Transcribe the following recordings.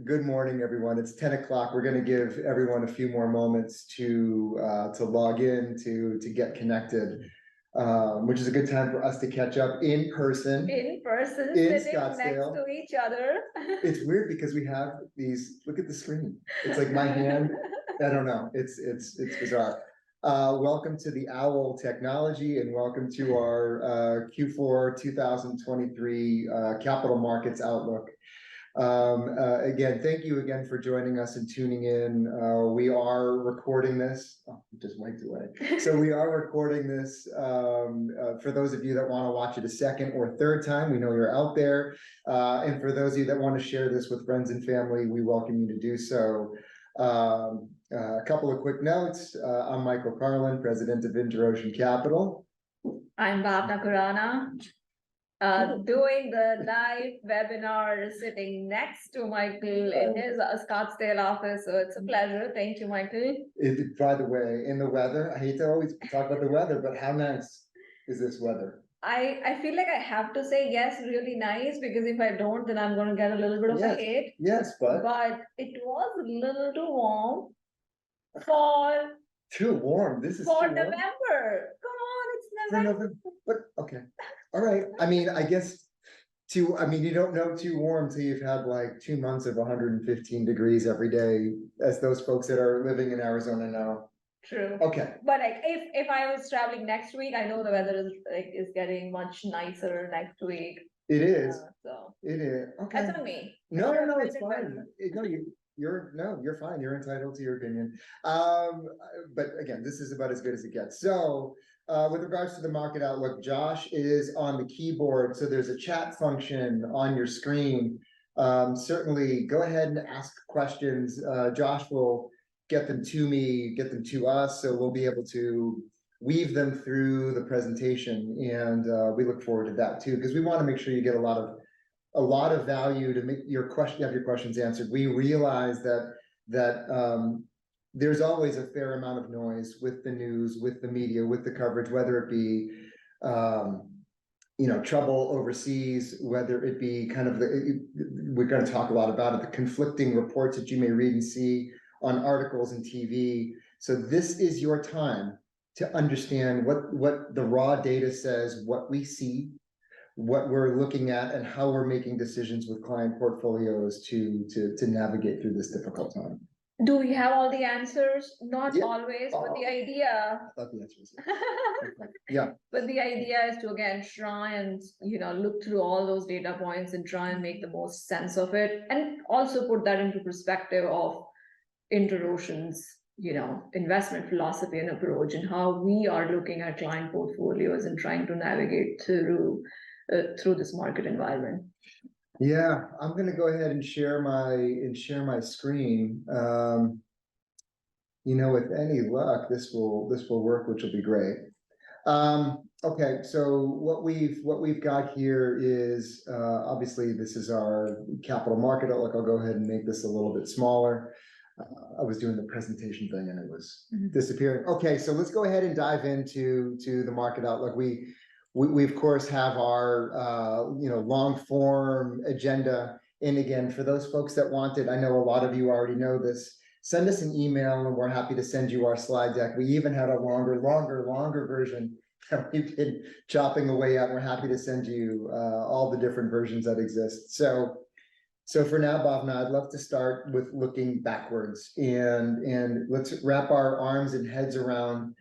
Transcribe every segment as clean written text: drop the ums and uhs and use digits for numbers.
Good morning, everyone. It's 10 o'clock. We're going to give everyone a few more moments to log in, to get connected, which is a good time for us to catch up in person. In person, in sitting next Scottsdale. to each other. It's weird because we have these, look at the screen. It's like my hand, I don't know. It's bizarre. Welcome to the OWL Technology and welcome to our Q4 2023 Capital Markets Outlook. Again, thank you again for joining us and tuning in. We are recording this. Oh, just wiped away. So we are recording this for those of you that want to watch it a second or third time. We know you're out there. And for those of you that want to share this with friends and family, we welcome you to do so. A couple of quick notes. I'm Michael Carlin, president of InterOcean Capital. I'm Bhavna Khurana. Doing the live webinar, sitting next to Michael in his Scottsdale office. So it's a pleasure. Thank you, Michael. By the way, in the weather, I hate to always talk about the weather, but how nice is this weather? I feel like I have to say yes, really nice, because if I don't, then I'm going to get a little bit of a hate. Yes, but it was a little too warm for too warm. This is for too warm. November. Come on, it's November. But okay, all right. I mean, I guess you don't know too warm till you've had like 2 months of 115 degrees every day, as those folks that are living in Arizona know. True. Okay. But like if I was traveling next week, I know the weather is getting much nicer next week. It is. So it is. Okay. That's on me. No, it's fine. You're fine. You're entitled to your opinion. But again, this is about as good as it gets. So with regards to the market outlook, Josh is on the keyboard. So there's a chat function on your screen. Certainly go ahead and ask questions. Josh will get them to me, get them to us. So we'll be able to weave them through the presentation. And we look forward to that too, because we want to make sure you get a lot of value to make your questions answered. We realize that there's always a fair amount of noise with the news, with the media, with the coverage, whether it be trouble overseas, whether it be kind of we're going to talk a lot about it, the conflicting reports that you may read and see on articles and TV. So this is your time to understand what the raw data says, what we see, what we're looking at, and how we're making decisions with client portfolios to navigate through this difficult time. Do we have all the answers? Not always, but the idea. I thought the answer was yes. Yeah. But the idea is to again try and look through all those data points and try and make the most sense of it, and also put that into perspective of InterOcean's investment philosophy and approach, and how we are looking at client portfolios and trying to navigate through this market environment. Yeah, I'm going to go ahead and share my screen. With any luck, this will work, which will be great. Okay, so what we've got here is obviously this is our capital market outlook. I'll go ahead and make this a little bit smaller. I was doing the presentation thing and it was disappearing. Okay, so let's go ahead and dive into the market outlook. We of course have our long form agenda. And again, for those folks that want it, I know a lot of you already know this, send us an email and we're happy to send you our slide deck. We even had a longer version that we've been chopping away at. We're happy to send you all the different versions that exist. So for now, Bhavna, I'd love to start with looking backwards and let's wrap our arms and heads around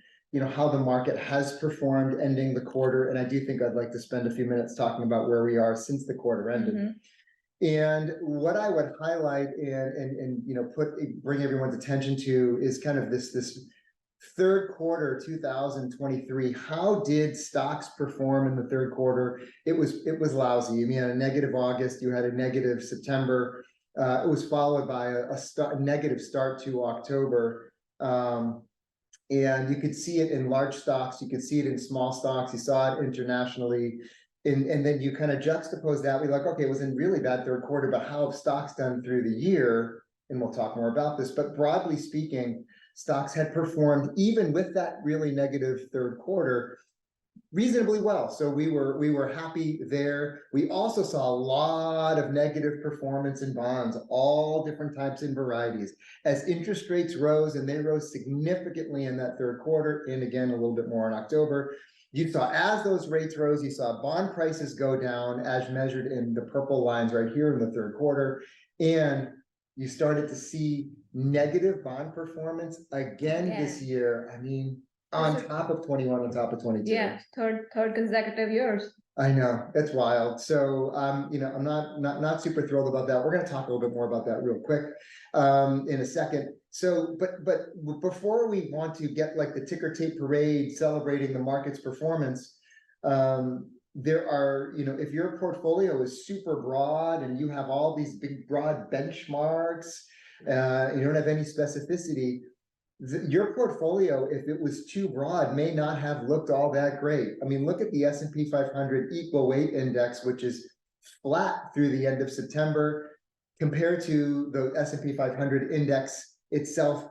how the market has performed ending the quarter. And I do think I'd like to spend a few minutes talking about where we are since the quarter ended. And what I would highlight and bring everyone's attention to is kind of this third quarter 2023. How did stocks perform in the third quarter? It was lousy. You had a negative August, you had a negative September. It was followed by a negative start to October. And you could see it in large stocks, you could see it in small stocks, you saw it internationally. And then you kind of juxtapose that. We're like, okay, it was in really bad third quarter, but how have stocks done through the year? And we'll talk more about this. But broadly speaking, stocks had performed, even with that really negative third quarter, reasonably well. So we were happy there. We also saw a lot of negative performance in bonds, all different types and varieties. As interest rates rose, and they rose significantly in that third quarter, and again, a little bit more in October, you saw as those rates rose, you saw bond prices go down as measured in the purple lines right here in the third quarter. And you started to see negative bond performance again this year. I mean, on top of 21, on top of 22. Yeah, third consecutive years. I know, it's wild. So you know, I'm not super thrilled about that. We're going to talk a little bit more about that real quick in a second. So, but before we want to get like the ticker tape parade celebrating the market's performance, there are, you know, if your portfolio is super broad and you have all these big broad benchmarks, you don't have any specificity, your portfolio, if it was too broad, may not have looked all that great. I mean, look at the S&P 500 equal weight index, which is flat through the end of September, compared to the S&P 500 index itself,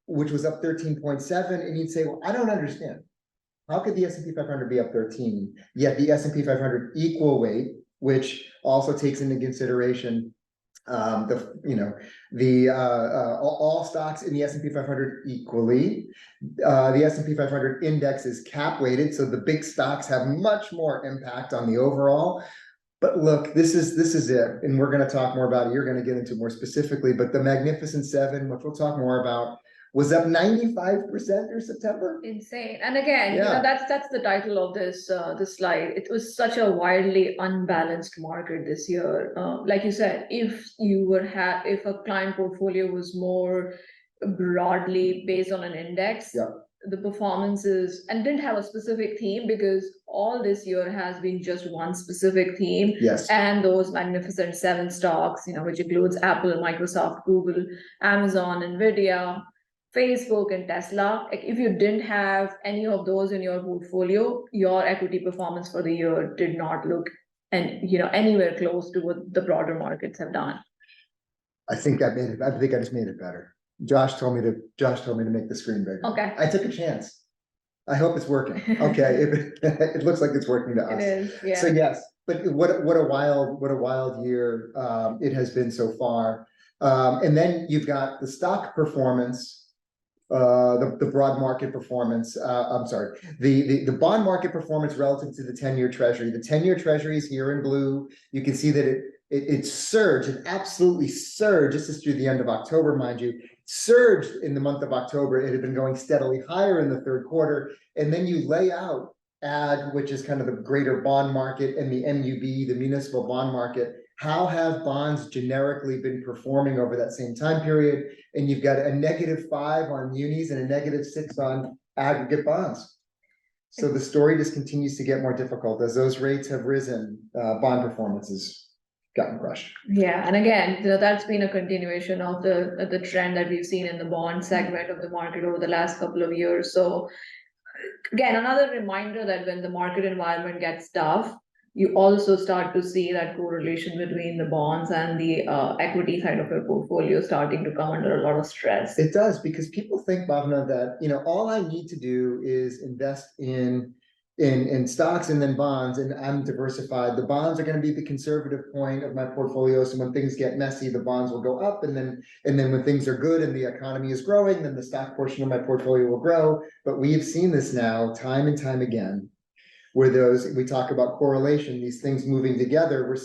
which was up 13.7. And you'd say, well, I don't understand. How could the S&P 500 be up 13? Yet the S&P 500 equal weight, which also takes into consideration all stocks in the S&P 500 equally. The S&P 500 index is cap weighted, so the big stocks have much more impact on the overall. But look, this is it, and we're going to talk more about it. You're going to get into more specifically, but the Magnificent Seven, which we'll talk more about, was up 95% through September. Insane. And again, you know, that's the title of this slide. It was such a wildly unbalanced market this year. Like you said, if a client portfolio was more broadly based on an index, the performances and didn't have a specific theme, because all this year has been just one specific theme. And those Magnificent Seven stocks, you know, which includes Apple, Microsoft, Google, Amazon, Nvidia, Facebook, and Tesla. Like, if you didn't have any of those in your portfolio, your equity performance for the year did not look anywhere close to what the broader markets have done. I think I just made it better. Josh told me to make the screen bigger. Okay. I took a chance. I hope it's working. Okay. It looks like it's working to us. It is, yeah. So yes, but what a wild year it has been so far. And then you've got the stock performance, the broad market performance. I'm sorry, the bond market performance relative to the 10-year treasury. The 10-year treasury is here in blue. You can see that it surged, it absolutely surged. This is through the end of October, mind you. Surged in the month of October. It had been going steadily higher in the third quarter. And then you lay out AG, which is kind of the greater bond market, and the MUB, the municipal bond market. How have bonds generically been performing over that same time period? And you've got a -5 on munis and a -6 on aggregate bonds. So the story just continues to get more difficult as those rates have risen. Bond performance has gotten crushed. Yeah, and again, you know, that's been a continuation of the trend that we've seen in the bond segment of the market over the last couple of years. So again, another reminder that when the market environment gets tough, you also start to see that correlation between the bonds and the equity side of your portfolio starting to come under a lot of stress. It does, because people think, Bhavna, that, you know, all I need to do is invest in stocks and then bonds, and I'm diversified. The bonds are going to be the conservative point of my portfolio. So when things get messy, the bonds will go up, and then when things are good and the economy is growing, then the stock portion of my portfolio will grow. But we've seen this now time and time again, where we talk about correlation, these things moving together. We're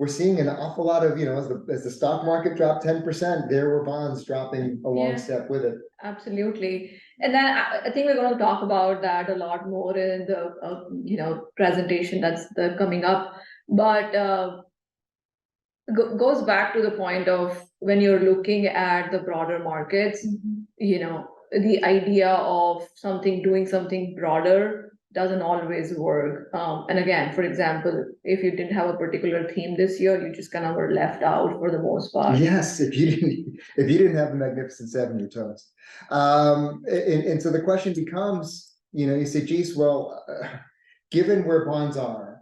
seeing an awful lot of, you know, as the stock market dropped 10%, there were bonds dropping along step with it. Absolutely. And then I think we're going to talk about that a lot more in the presentation that's coming up. But goes back to the point of when you're looking at the broader markets, you know, the idea of doing something broader doesn't always work. And again, for example, if you didn't have a particular theme this year, you just kind of were left out for the most part. Yes, if you didn't have the Magnificent Seven, you're toast. And so the question becomes, you know, you say, geez, well, given where bonds are,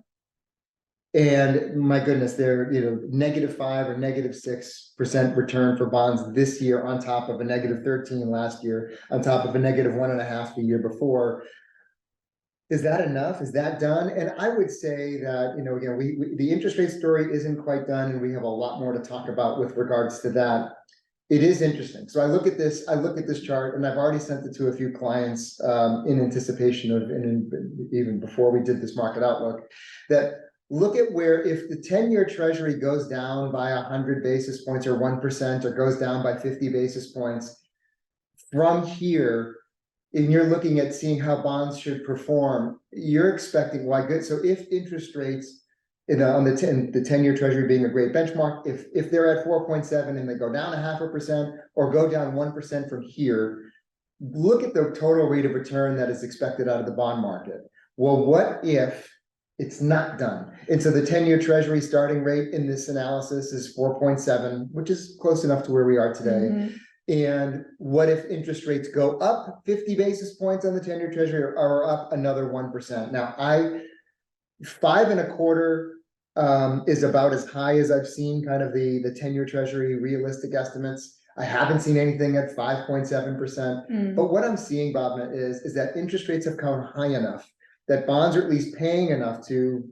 and my goodness, they're, you know, -5 or -6% return for bonds this year, on top of a -13 last year, on top of a -1.5 the year before. is that enough? Is that done? And I would say that, you know, again, the interest rate story isn't quite done, and we have a lot more to talk about with regards to that. It is interesting. So I look at this chart, and I've already sent it to a few clients in anticipation of, and even before we did this market outlook, that look at where if the 10-year treasury goes down by 100 basis points or 1%, or goes down by 50 basis points from here, and you're looking at seeing how bonds should perform, you're expecting, why good. So if interest rates on the 10-year treasury being a great benchmark, if they're at 4.7 and they go down 0.5% or go down 1% from here, look at the total rate of return that is expected out of the bond market. Well, what if it's not done? And so the 10-year treasury starting rate in this analysis is 4.7, which is close enough to where we are today. And what if interest rates go up 50 basis points on the 10-year treasury, or up another 1%? Now, 5.25 is about as high as I've seen kind of the 10-year treasury realistic estimates. I haven't seen anything at 5.7%. But what I'm seeing, Bhavna, is that interest rates have come high enough that bonds are at least paying enough to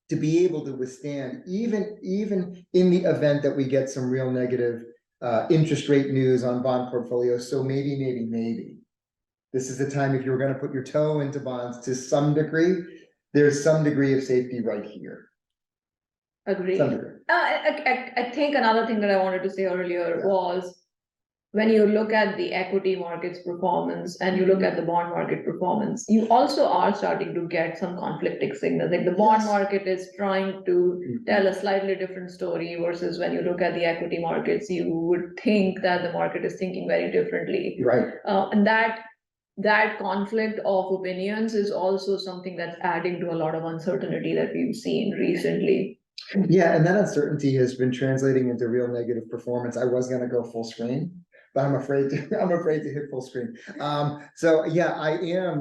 be able to withstand, even in the event that we get some real negative interest rate news on bond portfolios. So maybe this is the time, if you're going to put your toe into bonds to some degree, there's some degree of safety right here. Agreed. I think another thing that I wanted to say earlier was, when you look at the equity market's performance and you look at the bond market performance, you also are starting to get some conflicting signals. Like the bond market is trying to tell a slightly different story, versus when you look at the equity markets, you would think that the market is thinking very differently. Right. And that conflict of opinions is also something that's adding to a lot of uncertainty that we've seen recently. Yeah, and that uncertainty has been translating into real negative performance. I was going to go full screen, but I'm afraid to hit full screen. So yeah, I am,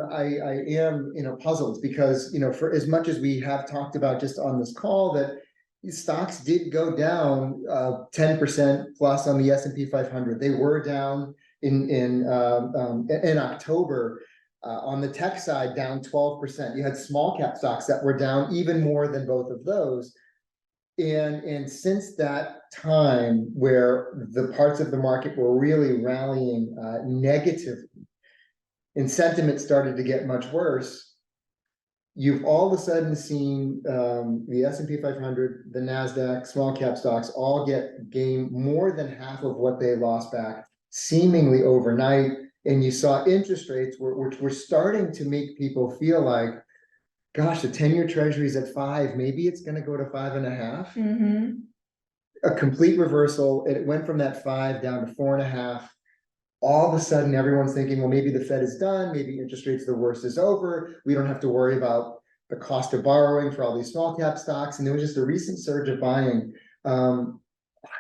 you know, puzzled, because, you know, for as much as we have talked about just on this call that stocks did go down 10% plus on the S&P 500. They were down in October. On the tech side, down 12%. You had small cap stocks that were down even more than both of those. And since that time, where the parts of the market were really rallying negatively and sentiment started to get much worse, you've all of a sudden seen the S&P 500, the NASDAQ, small cap stocks all gain more than half of what they lost back seemingly overnight. And you saw interest rates which were starting to make people feel like, gosh, the 10-year treasury is at 5, maybe it's going to go to 5.5. A complete reversal. It went from that 5 down to 4.5. All of a sudden, everyone's thinking, well, maybe the Fed is done. Maybe interest rates, the worst is over. We don't have to worry about the cost of borrowing for all these small cap stocks. And there was just a recent surge of buying.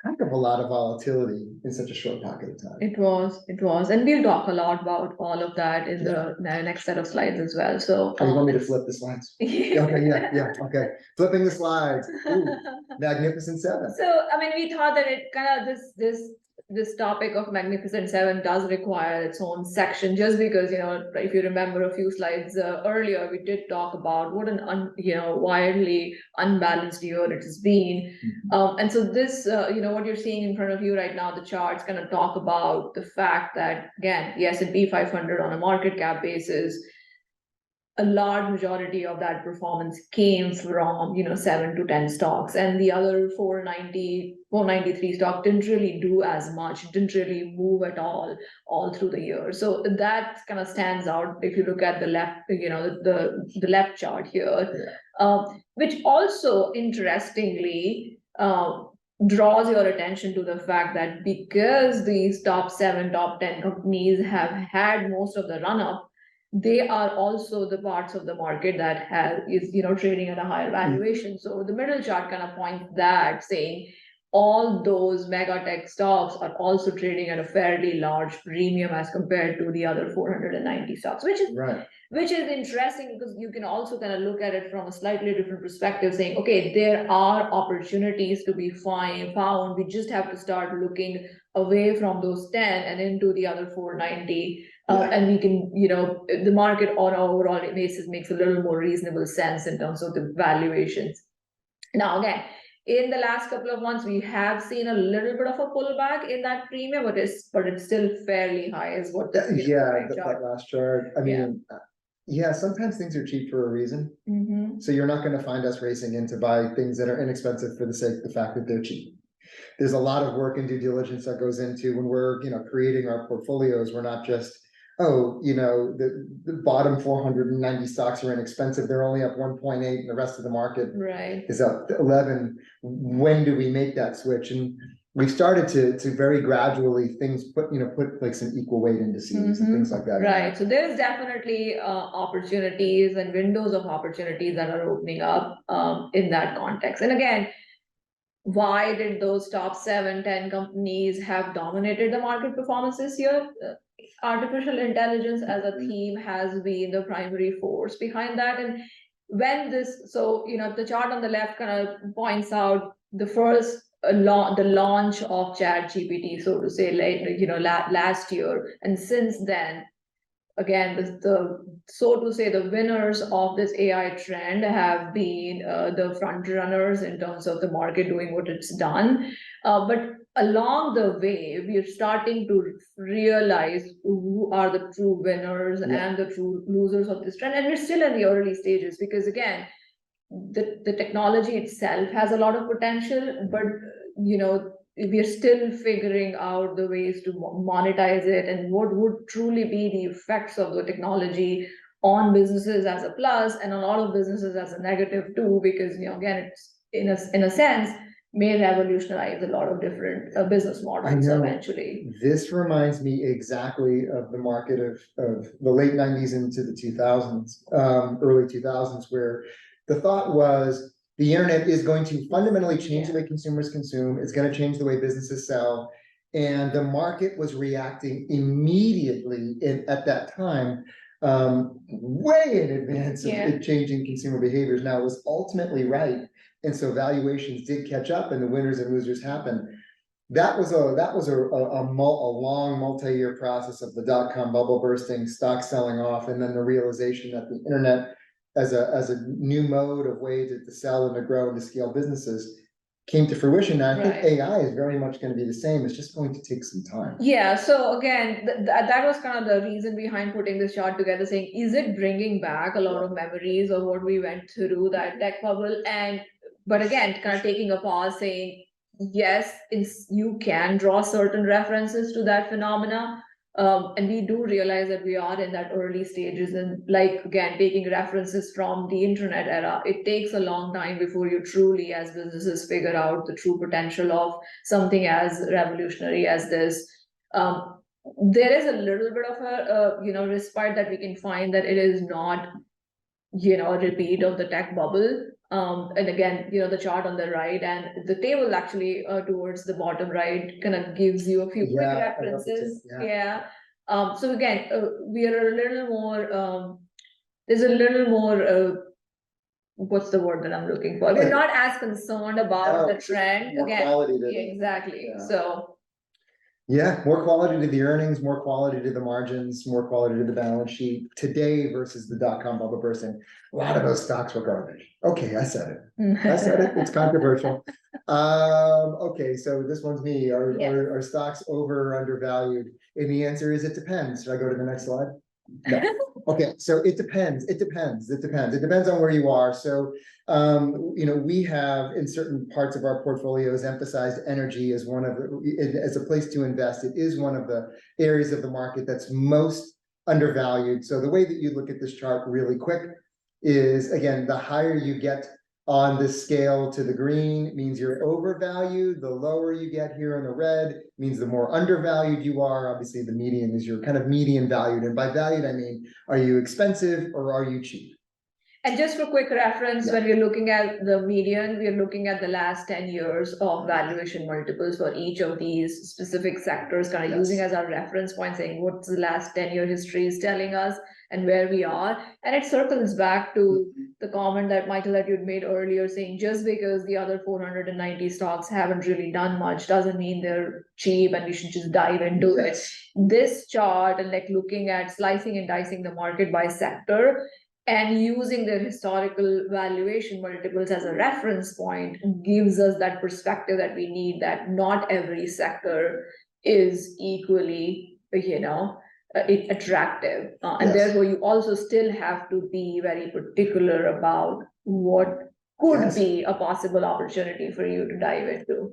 Heck of a lot of volatility in such a short pocket of time. It was, and we'll talk a lot about all of that in the next set of slides as well. So you want me to flip the slides? Okay, okay. Flipping the slides. Ooh, Magnificent Seven. So I mean, we thought that it kind of this topic of Magnificent Seven does require its own section, just because, you know, if you remember a few slides earlier, we did talk about what an wildly unbalanced year it has been. And so this, you know, what you're seeing in front of you right now, the chart's going to talk about the fact that, again, the S&P 500 on a market cap basis, a large majority of that performance came from, you know, 7 to 10 stocks, and the other 493 stocks didn't really do as much, didn't really move at all through the year. So that kind of stands out if you look at the left, you know, the left chart here, which also interestingly draws your attention to the fact that because these top 7, top 10 companies have had most of the run up, they are also the parts of the market that is, you know, trading at a higher valuation. So the middle chart kind of points that, saying all those mega tech stocks are also trading at a fairly large premium as compared to the other 490 stocks, which is interesting, because you can also kind of look at it from a slightly different perspective, saying, okay, there are opportunities to be found. We just have to start looking away from those 10 and into the other 490 And we can, the market on an overall basis makes a little more reasonable sense in terms of the valuations. Now, again, in the last couple of months, we have seen a little bit of a pullback in that premium, but it's still fairly high, is what the that last chart. I mean, yeah, sometimes things are cheap for a reason. So you're not going to find us racing in to buy things that are inexpensive for the sake of the fact that they're cheap. There's a lot of work and due diligence that goes into when we're, creating our portfolios. We're not just, the bottom 490 stocks are inexpensive. They're only up 1.8 and the rest of the market is up 11. When do we make that switch? And we've started to very gradually put like some equal weight indices and things like that. Right. So there's definitely opportunities and windows of opportunities that are opening up in that context. And again, why did those top 7-10 companies have dominated the market performance this year? Artificial intelligence as a theme has been the primary force behind that. And when the chart on the left kind of points out the first the launch of ChatGPT, so to say, last year, and since then, again, the winners of this AI trend have been the front runners in terms of the market doing what it's done. But along the way, we are starting to realize who are the true winners and the true losers of this trend. And we're still in the early stages because, again, the technology itself has a lot of potential, but, we're still figuring out the ways to monetize it and what would truly be the effects of the technology on businesses as a plus and a lot of businesses as a negative too, because, again, it's in a sense may revolutionize a lot of different business models eventually. This reminds me exactly of the market of the late 90s into the 2000s, early 2000s, where the thought was the internet is going to fundamentally change the way consumers consume. It's going to change the way businesses sell. And the market was reacting immediately at that time, way in advance of it changing consumer behaviors. Now, it was ultimately right. And so valuations did catch up and the winners and losers happened. That was a long multi-year process of the dot-com bubble bursting, stocks selling off, and then the realization that the internet as a new mode of way to sell and to grow and to scale businesses came to fruition. Now, I think AI is very much going to be the same. It's just going to take some time. Yeah. So again, that was kind of the reason behind putting this chart together, saying, is it bringing back a lot of memories of what we went through, that tech bubble? But again, kind of taking a pause, saying, yes, you can draw certain references to that phenomena. And we do realize that we are in that early stages, and again, taking references from the internet era, it takes a long time before you truly, as businesses, figure out the true potential of something as revolutionary as this. There is a little bit of a respite that we can find, that it is not a repeat of the tech bubble. And again, the chart on the right and the table actually towards the bottom right kind of gives you a few quick references. So again, we are a little more, there's a little more, what's the word that I'm looking for? We're not as concerned about the trend. Again, exactly. So. Yeah, more quality to the earnings, more quality to the margins, more quality to the balance sheet today versus the dot-com bubble bursting. A lot of those stocks were garbage. Okay, I said it. It's controversial. Okay, so this one's me. Are stocks over or undervalued? And the answer is it depends. Should I go to the next slide? No. Okay, so it depends. It depends on where you are. So we have in certain parts of our portfolios emphasized energy as as a place to invest. It is one of the areas of the market that's most undervalued. So the way that you look at this chart really quick is, again, the higher you get on this scale to the green means you're overvalued. The lower you get here in the red means the more undervalued you are. Obviously, the median is your kind of median valued. And by valued, I mean, are you expensive or are you cheap? And just for quick reference, when we're looking at the median, we're looking at the last 10 years of valuation multiples for each of these specific sectors, kind of using as our reference point, saying what's the last 10-year history is telling us and where we are. And it circles back to the comment that Michael, that you'd made earlier, saying just because the other 490 stocks haven't really done much doesn't mean they're cheap and we should just dive into it. This chart and like looking at slicing and dicing the market by sector and using their historical valuation multiples as a reference point gives us that perspective that we need, that not every sector is equally, attractive. And therefore, you also still have to be very particular about what could be a possible opportunity for you to dive into.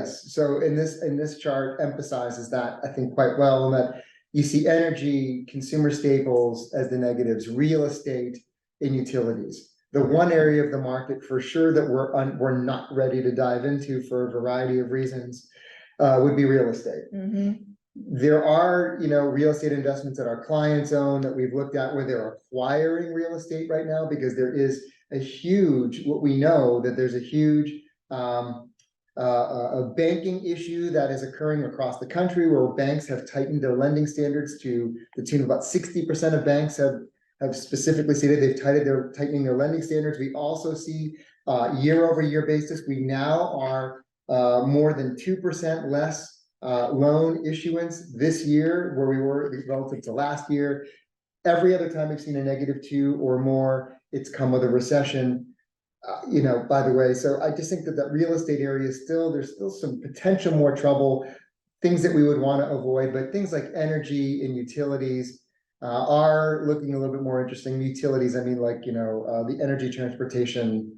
So in this chart emphasizes that, I think, quite well, and that you see energy, consumer staples as the negatives, real estate, and utilities. The one area of the market for sure that we're not ready to dive into for a variety of reasons would be real estate. There are, real estate investments that our clients own that we've looked at where they're acquiring real estate right now, because there is a huge, what we know that there's a huge a banking issue that is occurring across the country, where banks have tightened their lending standards to the tune of about 60% of banks have specifically stated they've tightening their lending standards. We also see year-over-year basis, we now are more than 2% less loan issuance this year where we were relative to last year. Every other time we've seen a -2 or more, it's come with a recession. By the way, so I just think that real estate area is there's still some potential more trouble, things that we would want to avoid, but things like energy and utilities are looking a little bit more interesting. Utilities, I mean, like, the energy transportation,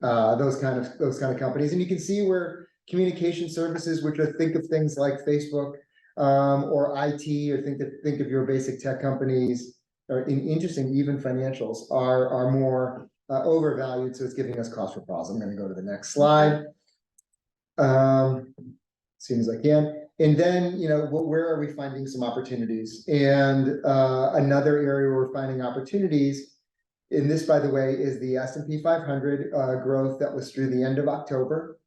those kind of companies. And you can see where communication services, which are, think of things like Facebook or IT, or think of your basic tech companies, or interesting, even financials are more overvalued, so it's giving us cause for pause. I'm going to go to the next slide as soon as I can. And then, where are we finding some opportunities? And another area where we're finding opportunities, and this, by the way, is the S&P 500 growth that was through the end of October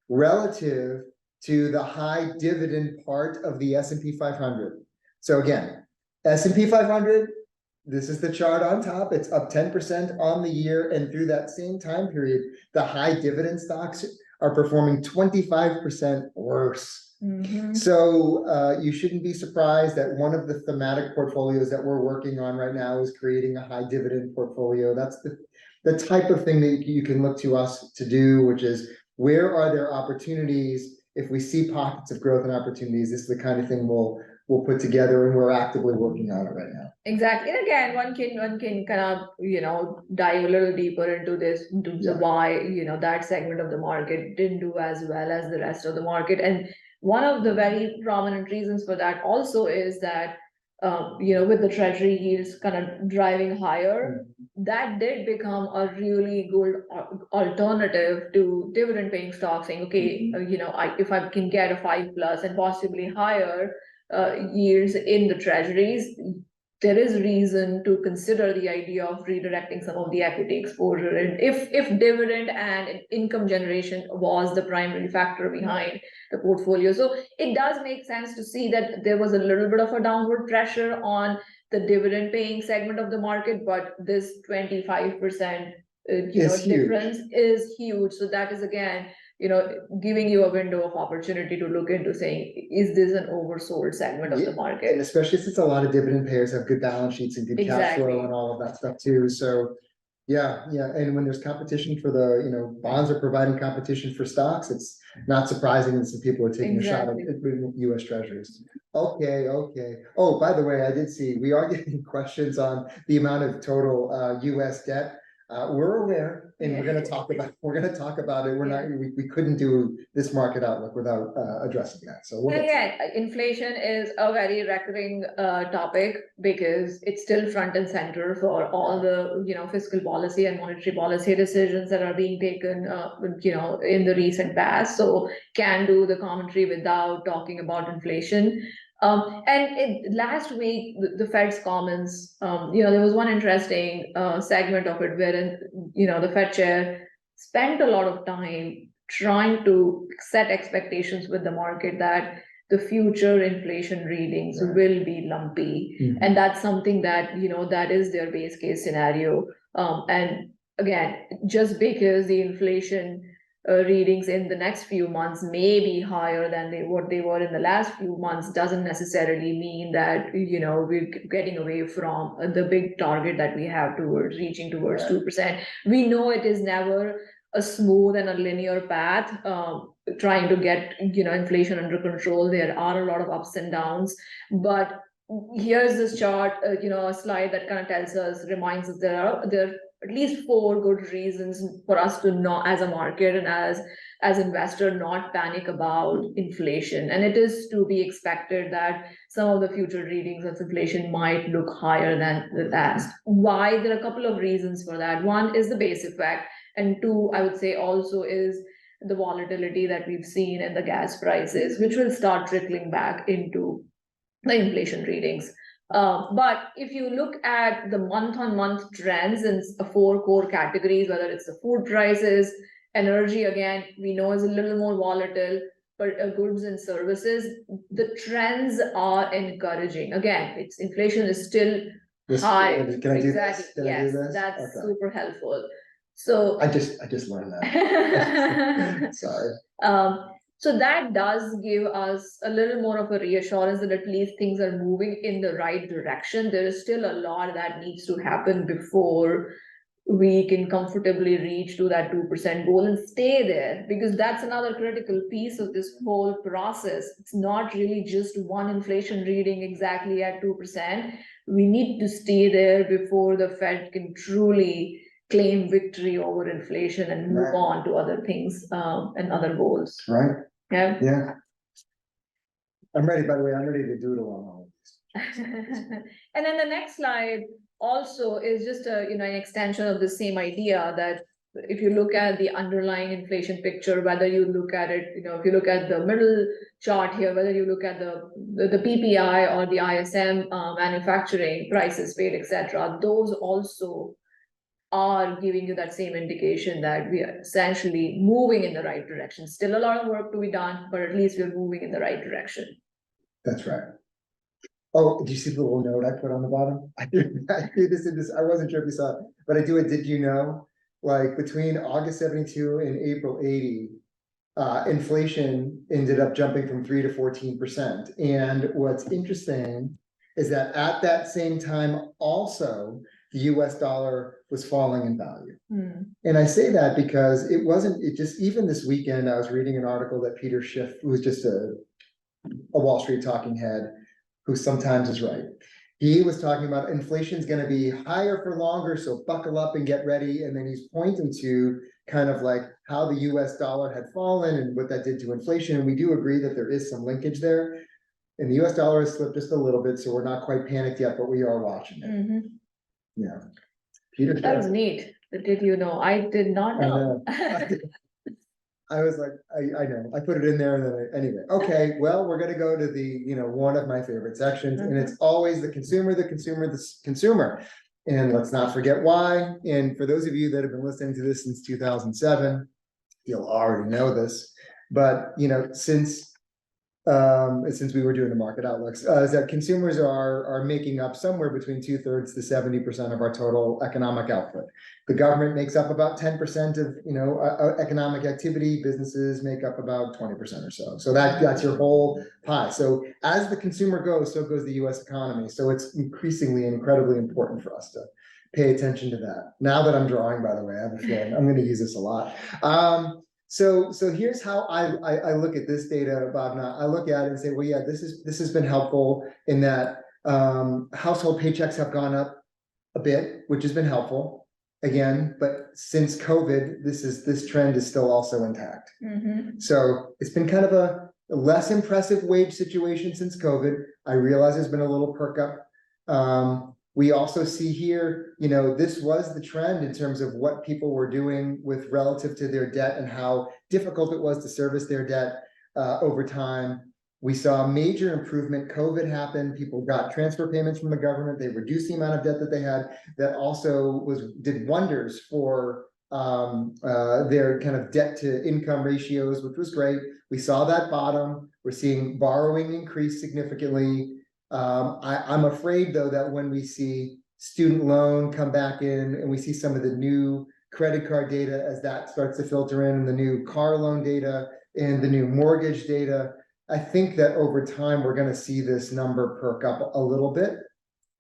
relative to the high dividend part of the S&P 500. So again, S&P 500, this is the chart on top. It's up 10% on the year, and through that same time period, the high dividend stocks are performing 25% worse. So you shouldn't be surprised that one of the thematic portfolios that we're working on right now is creating a high dividend portfolio. That's the type of thing that you can look to us to do, which is, where are there opportunities? If we see pockets of growth and opportunities, this is the kind of thing we'll put together, and we're actively working on it right now. Exactly. And again, one can kind of, dive a little deeper into this, in terms of why, that segment of the market didn't do as well as the rest of the market. And one of the very prominent reasons for that also is that, with the treasury yields kind of driving higher, that did become a really good alternative to dividend paying stocks, saying, okay, if I can get a 5+ and possibly higher yields in the treasuries, there is reason to consider the idea of redirecting some of the equity exposure. And if dividend and income generation was the primary factor behind the portfolio, so it does make sense to see that there was a little bit of a downward pressure on the dividend paying segment of the market, but this 25% difference is huge. So that is, again, giving you a window of opportunity to look into saying, is this an oversold segment of the market? And especially since a lot of dividend payers have good balance sheets and good cash flow and all of that stuff too. So yeah. And when there's competition for the, bonds are providing competition for stocks, it's not surprising that some people are taking a shot at US Treasuries. Okay. Oh, by the way, I did see, we are getting questions on the amount of total US debt. We're aware, and we're going to talk about it. We couldn't do this market outlook without addressing that. So again, inflation is a very recurring topic, because it's still front and center for all the fiscal policy and monetary policy decisions that are being taken in the recent past. So can do the commentary without talking about inflation. Last week, the Fed's comments, there was one interesting segment of it wherein, the Fed chair spent a lot of time trying to set expectations with the market that the future inflation readings Right. will be lumpy. Mhm. And that's something that, that is their base case scenario. And again, just because the inflation readings in the next few months may be higher than what they were in the last few months doesn't necessarily mean that we're getting away from the big target that we have towards reaching towards Right. 2%. We know it is never a smooth and a linear path trying to get inflation under control. There are a lot of ups and downs, but here's this chart, a slide that kind of reminds us there are at least 4 good reasons for us to not, as a market and as investor, not panic about inflation. And it is to be expected that some of the future readings of inflation might look higher than the past. Why? There are a couple of reasons for that. One is the base effect, and 2, I would say, also is the volatility that we've seen in the gas prices, which will start trickling back into the inflation readings. But if you look at the month-on-month trends in 4 core categories, whether it's the food prices, energy, again, we know is a little more volatile, but goods and services, the trends are encouraging. Again, inflation is still high. Can I do Exactly. this? Can I do Yes, this? that's Okay. super helpful. So I just learned that. Sorry. So that does give us a little more of a reassurance that at least things are moving in the right direction. There is still a lot that needs to happen before we can comfortably reach to that 2% goal and stay there, because that's another critical piece of this whole process. It's not really just one inflation reading exactly at 2%. We need to stay there before the Fed can truly claim victory over inflation and move Right. on to other things and other goals. Right. Yeah. Yeah. I'm ready, by the way, I'm ready to doodle on all of this. And then the next slide also is just an extension of the same idea that if you look at the underlying inflation picture, whether you look at it, if you look at the middle chart here, whether you look at the PPI or the ISM manufacturing prices paid, etc., those also are giving you that same indication that we are essentially moving in the right direction. Still a lot of work to be done, but at least we're moving in the right direction. That's right. Oh, did you see the little note I put on the bottom? I do this in this, I wasn't sure if you saw it, but I do it. Did you know, like between August 72 and April 80, inflation ended up jumping from 3 to 14%. And what's interesting is that at that same time, also, the US dollar was falling in value. And I say that because it just, even this weekend, I was reading an article that Peter Schiff, who was just a Wall Street talking head, who sometimes is right. He was talking about inflation is going to be higher for longer, so buckle up and get ready. And then he's pointing to kind of like how the US dollar had fallen and what that did to inflation. And we do agree that there is some linkage there. And the US dollar has slipped just a little bit, so we're not quite panicked yet, but we are watching it. Yeah. Peter, that was neat. Did you know? I did not know. I was like, I know, I put it in there and then anyway, okay, well, we're gonna go to the, one of my favorite sections, and it's always the consumer. And let's not forget why. And for those of you that have been listening to this since 2007, you'll already know this, but since we were doing the market outlooks, is that consumers are making up somewhere between 2/3 to 70% of our total economic output. The government makes up about 10% of economic activity. Businesses make up about 20% or so. So that's your whole pie. So as the consumer goes, so goes the US economy. So it's incredibly important for us to pay attention to that. Now that I'm drawing, by the way, I have a feeling I'm going to use this a lot. So here's how I look at this data, Bob. Now I look at it and say, well, yeah, this has been helpful in that household paychecks have gone up a bit, which has been helpful again. But since COVID, this trend is still also intact. So it's been kind of a less impressive wage situation since COVID. I realize there's been a little perk up. We also see here, this was the trend in terms of what people were doing with relative to their debt and how difficult it was to service their debt over time. We saw a major improvement. COVID happened. People got transfer payments from the government. They reduced the amount of debt that they had. That also did wonders for their kind of debt to income ratios, which was great. We saw that bottom. We're seeing borrowing increase significantly. I'm afraid though that when we see student loan come back in and we see some of the new credit card data as that starts to filter in, and the new car loan data and the new mortgage data, I think that over time we're going to see this number perk up a little bit.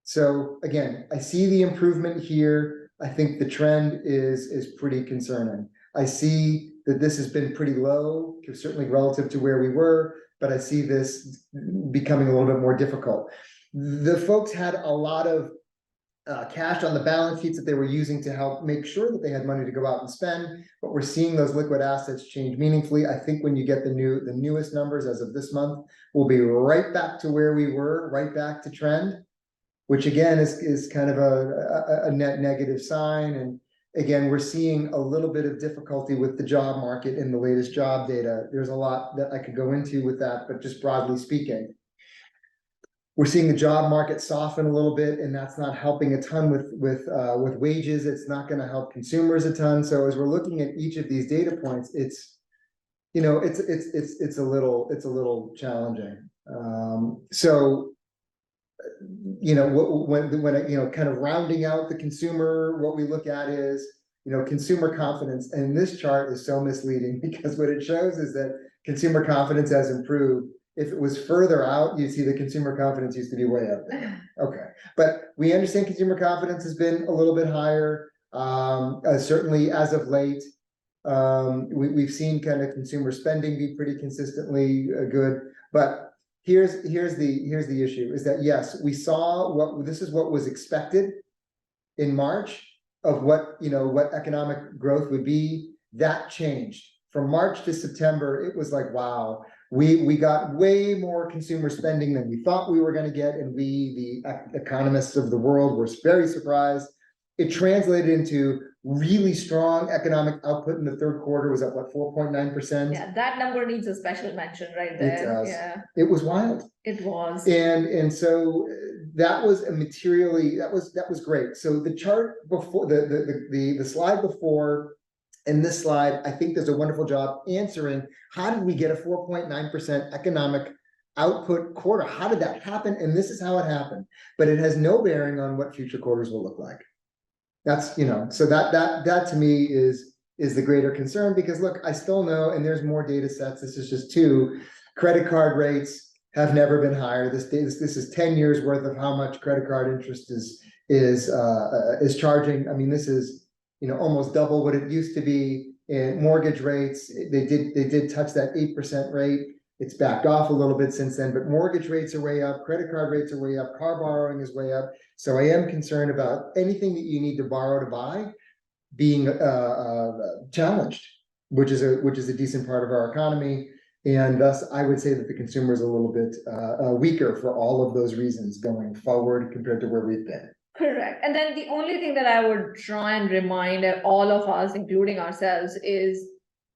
So again, I see the improvement here. I think the trend is pretty concerning. I see that this has been pretty low, certainly relative to where we were, but I see this becoming a little bit more difficult. The folks had a lot of cash on the balance sheets that they were using to help make sure that they had money to go out and spend, but we're seeing those liquid assets change meaningfully. I think when you get the newest numbers as of this month, we'll be right back to where we were, right back to trend, which again is kind of a net negative sign. And again, we're seeing a little bit of difficulty with the job market in the latest job data. There's a lot that I could go into with that, but just broadly speaking, we're seeing the job market soften a little bit, and that's not helping a ton with wages. It's not going to help consumers a ton. So as we're looking at each of these data points, it's a little challenging. So when kind of rounding out the consumer, what we look at is consumer confidence, and this chart is so misleading because what it shows is that consumer confidence has improved. If it was further out, you'd see the consumer confidence used to be way up there. Okay, but we understand consumer confidence has been a little bit higher, certainly as of late. We've seen kind of consumer spending be pretty consistently good, but here's the issue is that yes, we saw this is what was expected in March of what economic growth would be. That changed from March to September. It was like, wow, we got way more consumer spending than we thought we were going to get, and the economists of the world were very surprised. It translated into really strong economic output in the third quarter. Was up, what, 4.9%? Yeah, that number needs a special mention right there. It does. Yeah, it was wild. it was. And so that was that was great. So the chart before the slide before and this slide, I think does a wonderful job answering how did we get a 4.9% economic output quarter? How did that happen? And this is how it happened, but it has no bearing on what future quarters will look like. That's, so that to me is the greater concern, because look, I still know, and there's more data sets. This is just two. Credit card rates have never been higher. This is 10 years worth of how much credit card interest is charging. I mean, this is almost double what it used to be. In mortgage rates, they did touch that 8% rate. It's backed off a little bit since then, but mortgage rates are way up, credit card rates are way up, car borrowing is way up. So I am concerned about anything that you need to borrow to buy being challenged, which is a decent part of our economy. And thus, I would say that the consumer is a little bit weaker for all of those reasons going forward compared to where we've been. Correct. And then the only thing that I would try and remind all of us, including ourselves, is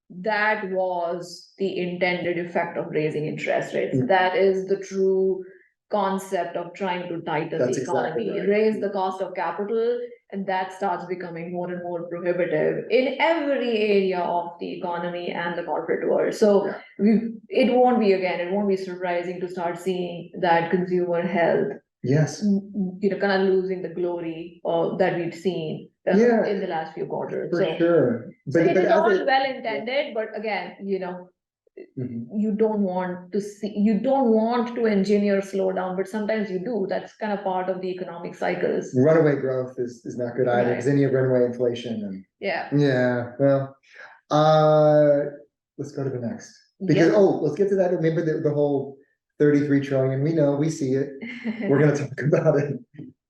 that was the intended effect of raising interest rates. Mm-hmm. That is the true concept of trying to tighten the economy, exactly right. Raise the cost of capital, and that starts becoming more and more prohibitive in every area of the economy and the corporate world. So it won't be surprising to start seeing that consumer health, yes, kind of losing the glory that we've seen in the last few quarters. For sure. But it is all well intended, but again, you don't want to engineer slowdown, but sometimes you do. That's kind of part of the economic cycles. Runaway growth is not good either, because then you have runaway inflation. And well, let's go to the next, because let's get to that. Remember the whole 33 trillion. We see it. We're going to talk about it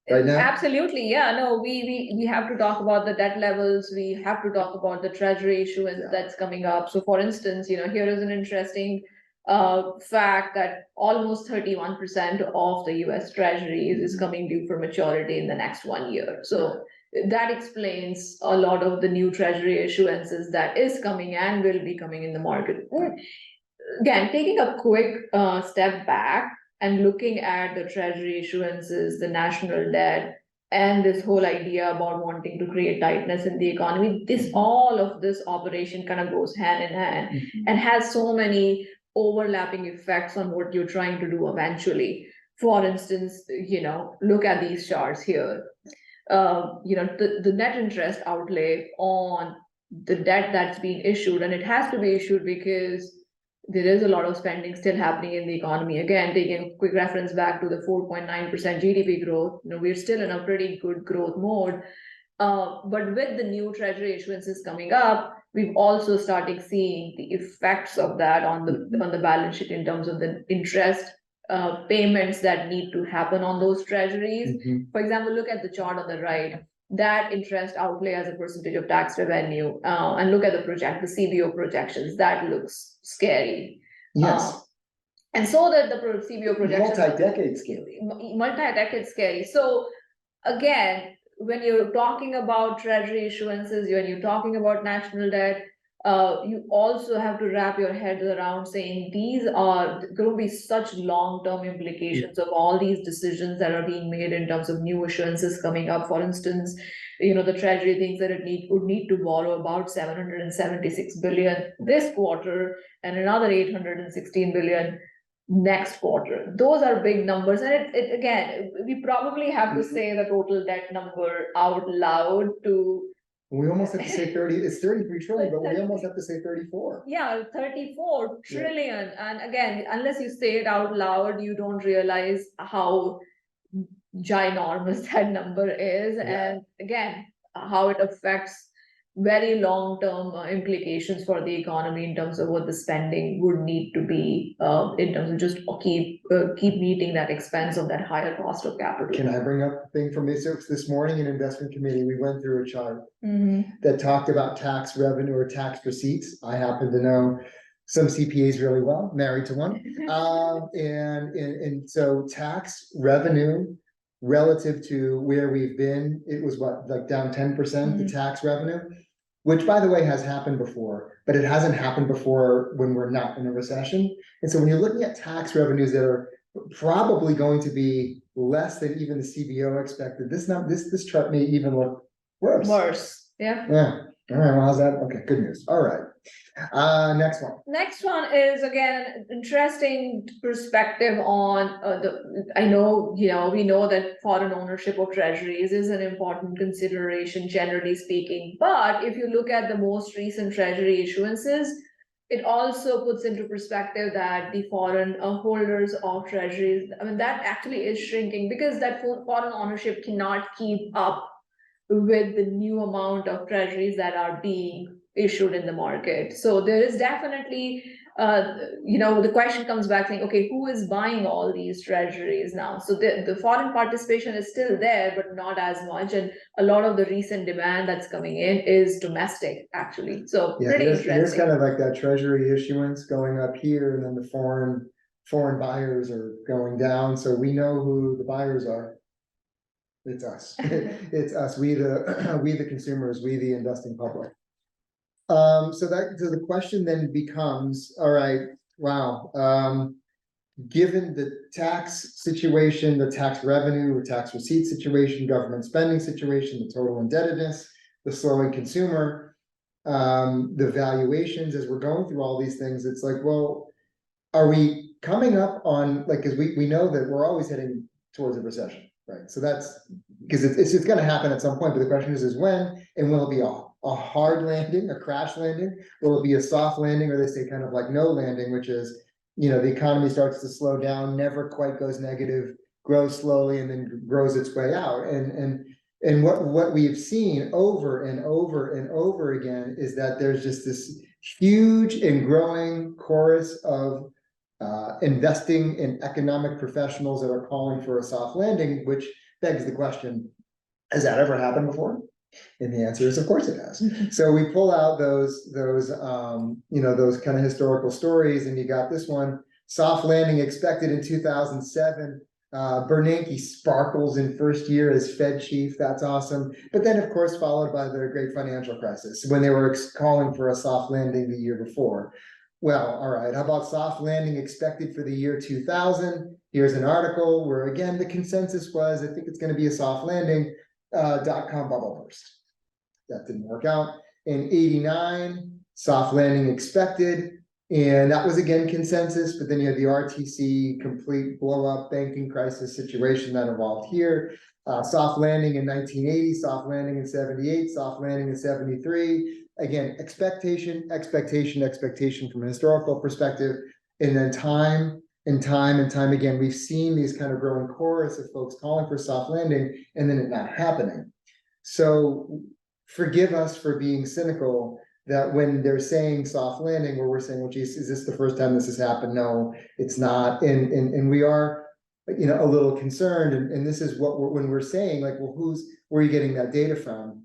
right now. Absolutely. Yeah, no, we have to talk about the debt levels. We have to talk about the treasury issuance that's coming up. So for instance, here is an interesting fact that almost 31% of the US treasuries is coming due for maturity in the next 1 year. So that explains a lot of the new treasury issuances that is coming and will be coming in the market. again, taking a quick step back and looking at the treasury issuances, the national debt, and this whole idea about wanting to create tightness in the economy, this all of this operation kind of goes hand in hand and has so many overlapping effects on what you're trying to do eventually. For instance, look at these charts here. The net interest outlay on the debt that's being issued, and it has to be issued because there is a lot of spending still happening in the economy. Again, taking a quick reference back to the 4.9% GDP growth, we're still in a pretty good growth mode. But with the new treasury issuances coming up, we've also started seeing the effects of that on the balance sheet in terms of the interest payments that need to happen on those treasuries. For example, look at the chart on the right. That interest outlay as a percentage of tax revenue, and look at the CBO projections. That looks scary. Yes. And so that the CBO projections multi-decade scary. Multi-decade scary. So again, when you're talking about treasury issuances, when you're talking about national debt, you also have to wrap your head around saying these are going to be such long-term implications of all these decisions that are being made in terms of new issuances coming up. For instance, the treasury thinks that it would need to borrow about 776 billion this quarter and another 816 billion next quarter. Those are big numbers, and it again, we probably have to say the total debt number out loud to. We almost have to say 30, it's 33 trillion, but we almost have to say 34. Yeah, 34 trillion. And again, unless you say it out loud, you don't realize how ginormous that number is. And again, how it affects very long-term implications for the economy in terms of what the spending would need to be in terms of just keep meeting that expense of that higher cost of capital. Can I bring up a thing from this morning in investment committee? We went through a chart that talked about tax revenue or tax receipts. I happen to know some CPAs really well, married to one. And so tax revenue relative to where we've been, it was like down 10%, the tax revenue, which by the way has happened before, but it hasn't happened before when we're not in a recession. And so when you're looking at tax revenues that are probably going to be less than even the CBO expected, this chart may even look worse. Yeah. All right, well, how's that? Okay, good news. All right. Next one. Next one is again interesting perspective on we know that foreign ownership of treasuries is an important consideration generally speaking, but if you look at the most recent treasury issuances, it also puts into perspective that the foreign holders of treasuries, that actually is shrinking because that foreign ownership cannot keep up with the new amount of treasuries that are being issued in the market. So there is definitely, the question comes back saying, okay, who is buying all these treasuries now? So the foreign participation is still there, but not as much. And a lot of the recent demand that's coming in is domestic, actually. So pretty interesting. There's kind of like that treasury issuance going up here, and then the foreign buyers are going down. So we know who the buyers are. It's us. It's us. We the consumers. We the investing public. So the question then becomes, all right, wow. Given the tax situation, the tax revenue or tax receipt situation, government spending situation, the total indebtedness, the slowing consumer, the valuations, as we're going through all these things, it's like, well, are we coming up on because we know that we're always heading towards a recession. Right, so that's because it's going to happen at some point, but the question is when, and will it be a hard landing, a crash landing? Will it be a soft landing, or they say kind of like no landing, which is, the economy starts to slow down, never quite goes negative, grows slowly, and then grows its way out. And what we've seen over and over and over again is that there's just this huge and growing chorus of investing in economic professionals that are calling for a soft landing, which begs the question, has that ever happened before? And the answer is, of course it has. So we pull out those kind of historical stories, and you got this one, soft landing expected in 2007. Bernanke sparkles in first year as Fed chief. That's awesome. But then, of course, followed by the great financial crisis when they were calling for a soft landing the year before. Well, all right, how about soft landing expected for the year 2000? Here's an article where again, the consensus was, I think it's gonna be a soft landing, dot-com bubble burst. That didn't work out. In 89, soft landing expected, and that was again consensus, but then you had the RTC complete blow up banking crisis situation that evolved here. Soft landing in 1980, soft landing in 78, soft landing in 73. Again, expectation from a historical perspective, and then time and time again, we've seen these kind of growing chorus of folks calling for soft landing and then it not happening. So forgive us for being cynical that when they're saying soft landing, where we're saying, well, geez, is this the first time this has happened? No, it's not. And we are, you know, a little concerned. And this is what when we're saying, like, well, where are you getting that data from?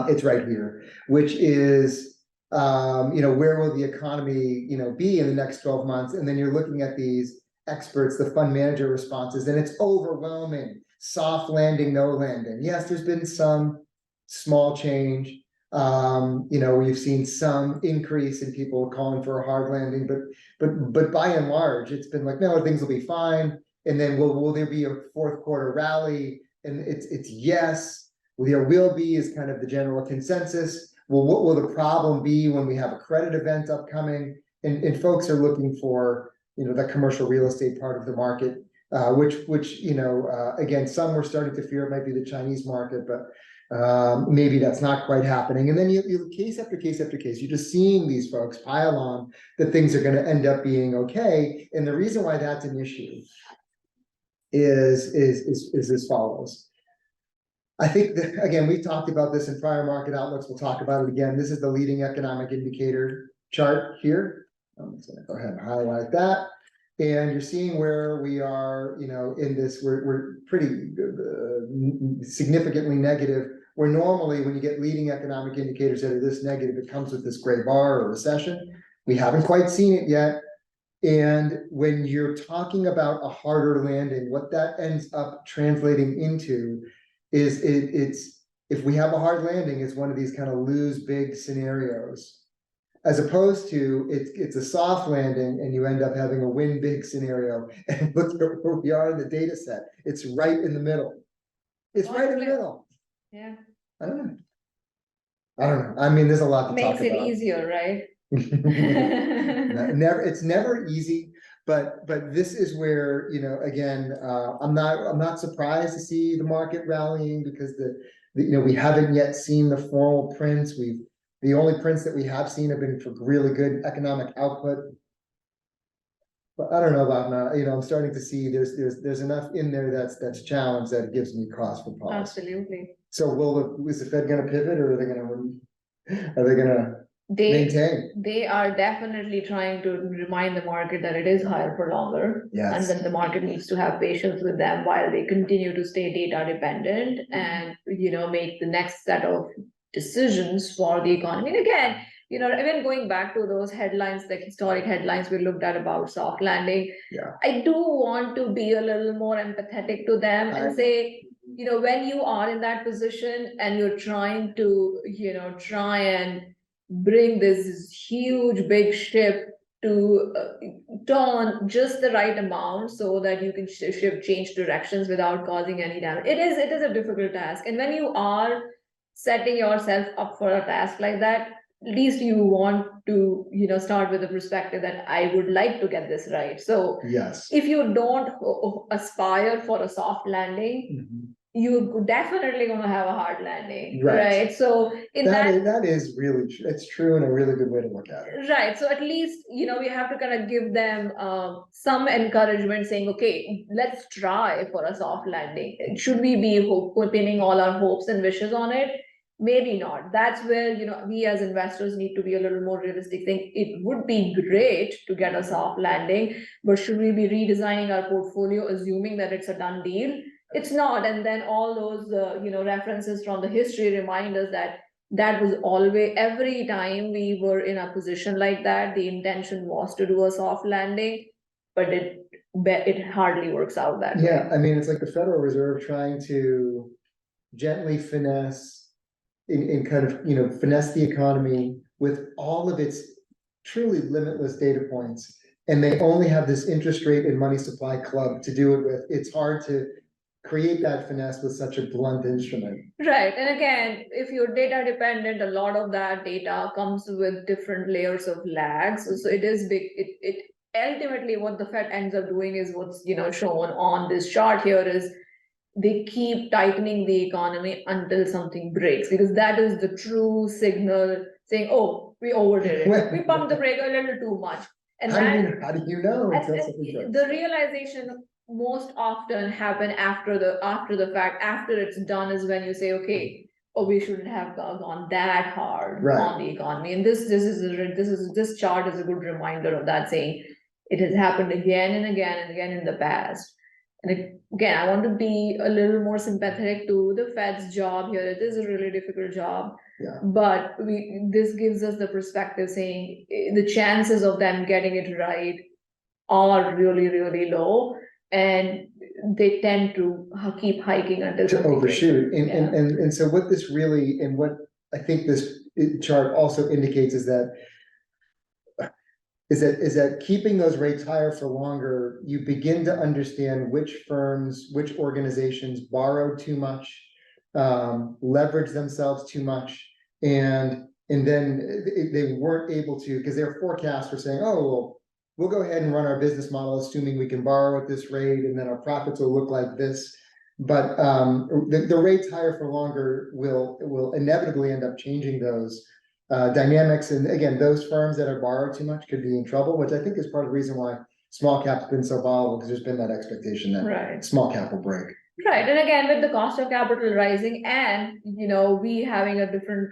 It's right here, which is, you know, where will the economy, you know, be in the next 12 months? And then you're looking at these experts, the fund manager responses, and it's overwhelming. Soft landing, no landing. Yes, there's been some small change. You know, we've seen some increase in people calling for a hard landing, but by and large, it's been like, no, things will be fine. And then will there be a fourth quarter rally? And it's yes. There will be is kind of the general consensus. Well, what will the problem be when we have a credit event upcoming? And folks are looking for, you know, the commercial real estate part of the market, which you know, again, some were starting to fear it might be the Chinese market, but maybe that's not quite happening. And then you case after case after case, you're just seeing these folks pile on that things are going to end up being okay. And the reason why that's an issue is as follows. I think that, again, we've talked about this in prior market outlooks. We'll talk about it again. This is the leading economic indicator chart here. I'm just gonna go ahead and highlight that. And you're seeing where we are, you know, in this, we're pretty significantly negative, where normally when you get leading economic indicators that are this negative, it comes with this gray bar or recession. We haven't quite seen it yet. And when you're talking about a harder landing, what that ends up translating into is it's if we have a hard landing, it's one of these kind of lose big scenarios, as opposed to it's a soft landing and you end up having a win big scenario. And look at where we are in the data set. It's right in the middle. It's right in the middle. Yeah. I don't know. I mean, there's a lot to talk about. Makes it easier, right? It's never easy. But this is where, you know, again, I'm not surprised to see the market rallying because you know, we haven't yet seen the formal prints. The only prints that we have seen have been for really good economic output. But I don't know about now, you know, I'm starting to see there's enough in there that's challenged that it gives me cause for pause. Absolutely. So is the Fed gonna pivot, or are they gonna maintain? They are definitely trying to remind the market that it is higher for longer. Yes. And then the market needs to have patience with them while they continue to stay data dependent and, you know, make the next set of decisions for the economy. And again, you know, even going back to those headlines, the historic headlines we looked at about soft landing, Yeah. I do want to be a little more empathetic to them and say, you know, when you are in that position and you're trying to, you know, try and bring this huge big ship to turn just the right amount so that you can change directions without causing any damage. It is a difficult task. And when you are setting yourself up for a task like that, at least you want to, you know, start with the perspective that I would like to get this right. So yes, if you don't aspire for a soft landing, you're definitely going to have a hard landing, right? So in that is really true. It's true and a really good way to look at it. Right. So at least, you know, we have to kind of give them some encouragement saying, okay, let's try for a soft landing. Should we be pinning all our hopes and wishes on it? Maybe not. That's where, you know, we as investors need to be a little more realistic. Think it would be great to get a soft landing, but should we be redesigning our portfolio, assuming that it's a done deal? It's not. And then all those, you know, references from the history remind us that was always, every time we were in a position like that, the intention was to do a soft landing, but it hardly works out that way. Yeah, I mean, it's like the Federal Reserve trying to gently finesse in kind of, you know, finesse the economy with all of its truly limitless data points, and they only have this interest rate and money supply club to do it with, it's hard to create that finesse with such a blunt instrument. Right, and again, if you're data dependent, a lot of that data comes with different layers of lags, so it is big, it ultimately what the Fed ends up doing is what's, shown on this chart here is they keep tightening the economy until something breaks, because that is the true signal saying, oh, we overdid it, we pumped the brake a little too much. And How do you know until something breaks? the realization most often happen after the fact, after it's done, is when you say, okay, oh, we shouldn't have gone that hard Right. on the economy. And this chart is a good reminder of that, saying it has happened again and again and again in the past. And again, I want to be a little more sympathetic to the Fed's job here. It is a really difficult job. Yeah. But this gives us the perspective saying the chances of them getting it right are really, really low. And they tend to keep hiking until to overshoot. Yeah. And so what this really, and what I think this chart also indicates is that keeping those rates higher for longer, you begin to understand which firms, which organizations borrowed too much, leverage themselves too much, and then they weren't able to, because their forecasts were saying, oh, well, we'll go ahead and run our business model assuming we can borrow at this rate, and then our profits will look like this. But the rates higher for longer will inevitably end up changing those dynamics. And again, those firms that are borrowed too much could be in trouble, which I think is part of the reason why small cap's been so volatile, because there's been that expectation that small cap will break. Right, and again, with the cost of capital rising and, we having a different